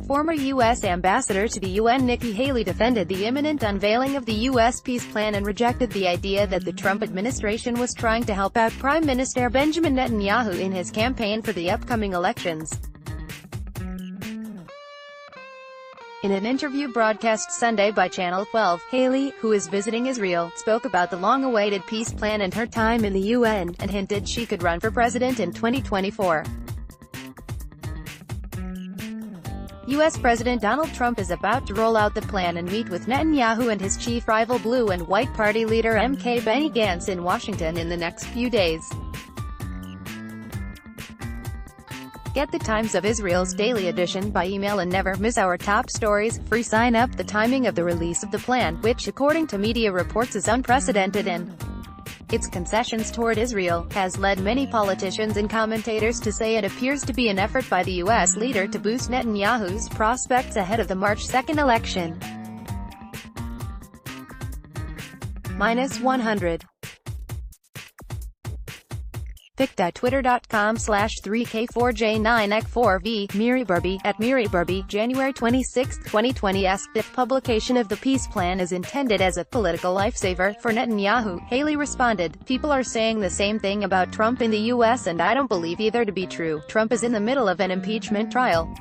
Former U.S. Ambassador to the UN Nikki Haley defended the imminent unveiling of the U.S. peace plan and rejected the idea that the Trump administration was trying to help out Prime Minister Benjamin Netanyahu in his campaign for the upcoming elections. In an interview broadcast Sunday by Channel 12, Haley, who is visiting Israel, spoke about the long-awaited peace plan and her time in the UN, and hinted she could run for president in 2024. U.S. President Donald Trump is about to roll out the plan and meet with Netanyahu and his chief rival Blue and White Party leader MK Benny Gantz in Washington in the next few days. Get the Times of Israel's daily edition by email and never miss our top stories. Free sign up. The timing of the release of the plan, which according to media reports is unprecedented in its concessions toward Israel, has led many politicians and commentators to say it appears to be an effort by the U.S. leader to boost Netanyahu's prospects ahead of the March 2 election. -100. pic.twitter.com/3k4j9ek4v Miri Barbie @MiriBarbie, January 26, 2020 asked if publication of the peace plan is intended as a political lifesaver for Netanyahu. Haley responded, "People are saying the same thing about Trump in the U.S. and I don't believe either to be true. Trump is in the middle of an impeachment trial."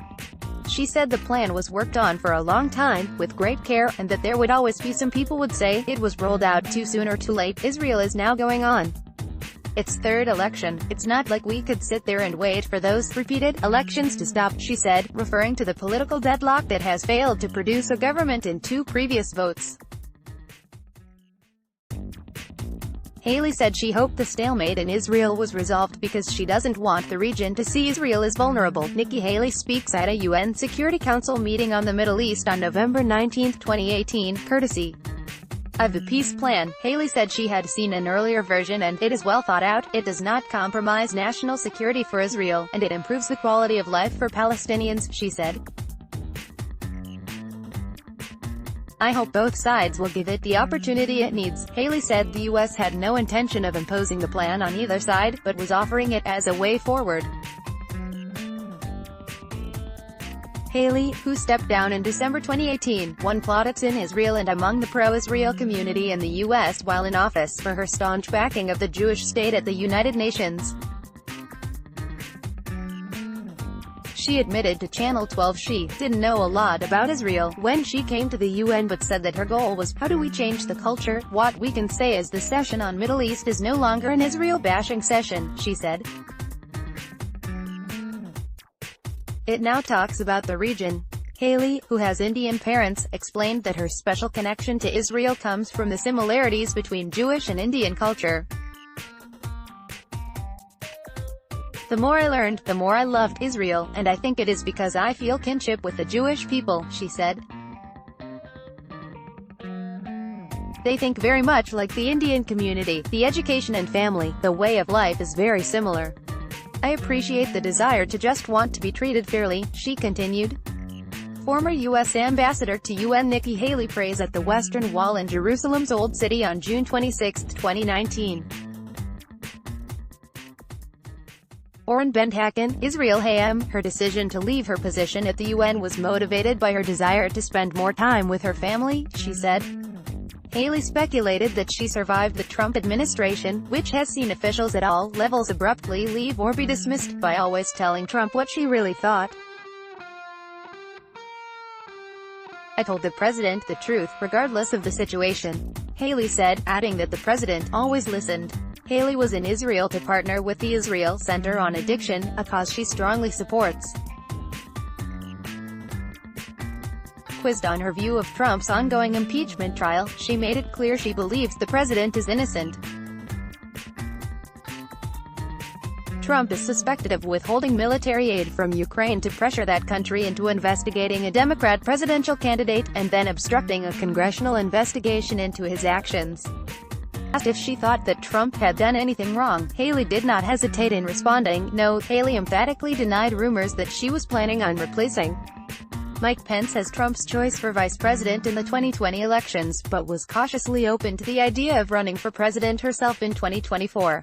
She said the plan was worked on for a long time, with great care, and that there would always be some people would say it was rolled out too soon or too late. Israel is now going on its third election. It's not like we could sit there and wait for those repeated elections to stop, she said, referring to the political deadlock that has failed to produce a government in two previous votes. Haley said she hoped the stalemate in Israel was resolved because she doesn't want the region to see Israel as vulnerable. Nikki Haley speaks at a UN Security Council meeting on the Middle East on November 19, 2018, courtesy of the peace plan. Haley said she had seen an earlier version and it is well thought out, it does not compromise national security for Israel, and it improves the quality of life for Palestinians, she said. I hope both sides will give it the opportunity it needs. Haley said the U.S. had no intention of imposing the plan on either side, but was offering it as a way forward. Haley, who stepped down in December 2018, won plaudits in Israel and among the pro-Israel community in the U.S. while in office for her staunch backing of the Jewish state at the United Nations. She admitted to Channel 12 she didn't know a lot about Israel when she came to the UN, but said that her goal was, how do we change the culture? What we can say is the session on Middle East is no longer an Israel-bashing session, she said. It now talks about the region. Haley, who has Indian parents, explained that her special connection to Israel comes from the similarities between Jewish and Indian culture. The more I learned, the more I loved Israel, and I think it is because I feel kinship with the Jewish people, she said. They think very much like the Indian community. The education and family, the way of life is very similar. I appreciate the desire to just want to be treated fairly, she continued. Former U.S. Ambassador to UN Nikki Haley praised at the Western Wall in Jerusalem's Old City on June 26, 2019. Oren Ben-Hakan, Israel Hayam, her decision to leave her position at the UN was motivated by her desire to spend more time with her family, she said. Haley speculated that she survived the Trump administration, which has seen officials at all levels abruptly leave or be dismissed, by always telling Trump what she really thought. I told the president the truth, regardless of the situation, Haley said, adding that the president always listened. Haley was in Israel to partner with the Israel Center on Addiction, a cause she strongly supports. Quizzed on her view of Trump's ongoing impeachment trial, she made it clear she believes the president is innocent. Trump is suspected of withholding military aid from Ukraine to pressure that country into investigating a Democrat presidential candidate, and then obstructing a congressional investigation into his actions. Asked if she thought that Trump had done anything wrong, Haley did not hesitate in responding, no. Haley emphatically denied rumors that she was planning on replacing Mike Pence as Trump's choice for vice president in the 2020 elections, but was cautiously open to the idea of running for president herself in 2024.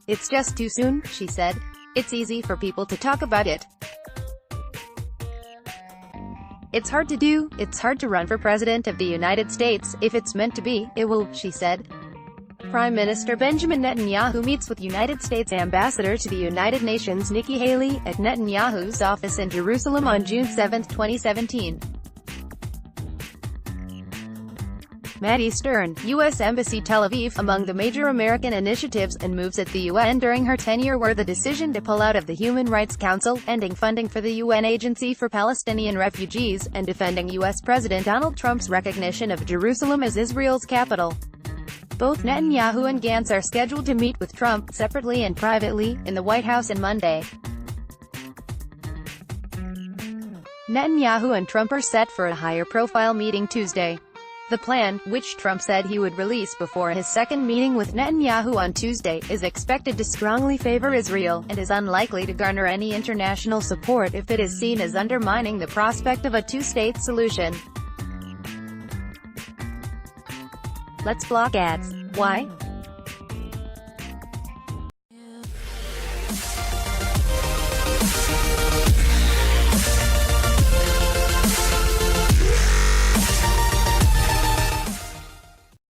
It's just too soon, she said. It's easy for people to talk about it. It's hard to do. It's hard to run for President of the United States. If it's meant to be, it will, she said. Prime Minister Benjamin Netanyahu meets with United States Ambassador to the United Nations Nikki Haley at Netanyahu's office in Jerusalem on June 7, 2017. Maddie Stern, U.S. Embassy Tel Aviv. Among the major American initiatives and moves at the UN during her tenure were the decision to pull out of the Human Rights Council, ending funding for the UN Agency for Palestinian Refugees, and defending U.S. President Donald Trump's recognition of Jerusalem as Israel's capital. Both Netanyahu and Gantz are scheduled to meet with Trump, separately and privately, in the White House on Monday. Netanyahu and Trump are set for a higher-profile meeting Tuesday. The plan, which Trump said he would release before his second meeting with Netanyahu on Tuesday, is expected to strongly favor Israel, and is unlikely to garner any international support if it is seen as undermining the prospect of a two-state solution. Let's block ads. Why?